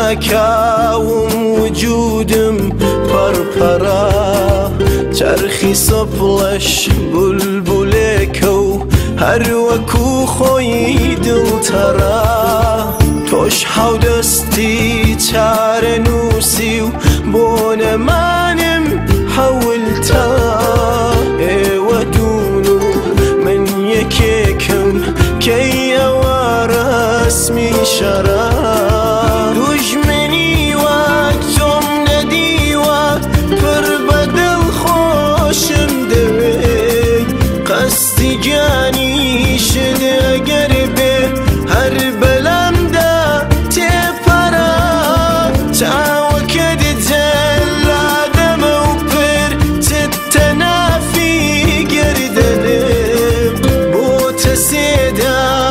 سوژاکاوم وجودم پرپرا چرخی سپلش بلبلکو هر وکو خوی دلترا توش حودستی چار نوسیو بون منم حولتا ودونو من یکیکم کی رسمی شرا دشمنی وقتم ندی وقت پر بدل خوشم دوی قصدی جانی شده اگر به هر بلم دا تپرا تعوکد دل آدم و پر تتنافی گردنم بو تسیداری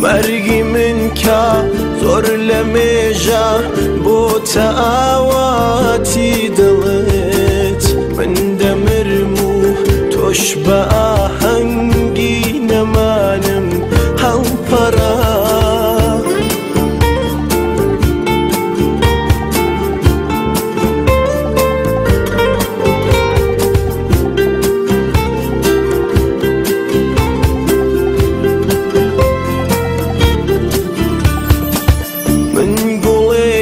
مرگی من که زور لمیجا بو تاواتی دلت من دمرمو توش با آهنگی نمانم هل پرا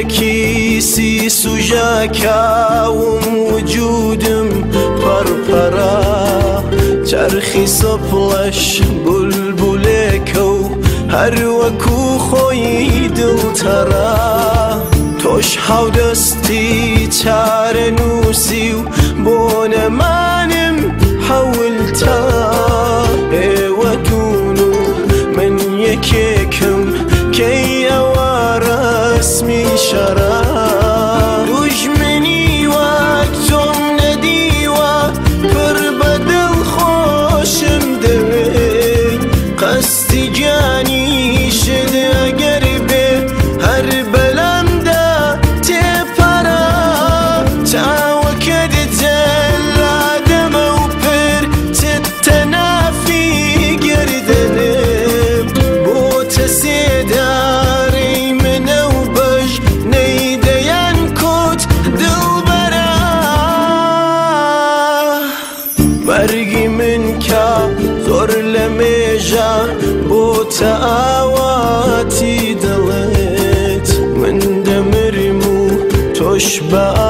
کیسی سوژاکاوم وجودم پرپرا چرخی سپلش بلبلکو هر وکو خوی دلترا توش حودستی چار نوسیو بون منم حولتا ودونو من یکیکم کی رسمی شرا دشمنی وقتم ندی وقت پر بدل خوشم دوی قصدی جانی شده اگر به هر بلم دا تپرا تعوکد دل آدم و پر تتنافی گردنم بو تسیداری منو بش نیدین کت دلبرا مرگی من که زور لمیجا بو تاواتی دلت من دمرمو توش با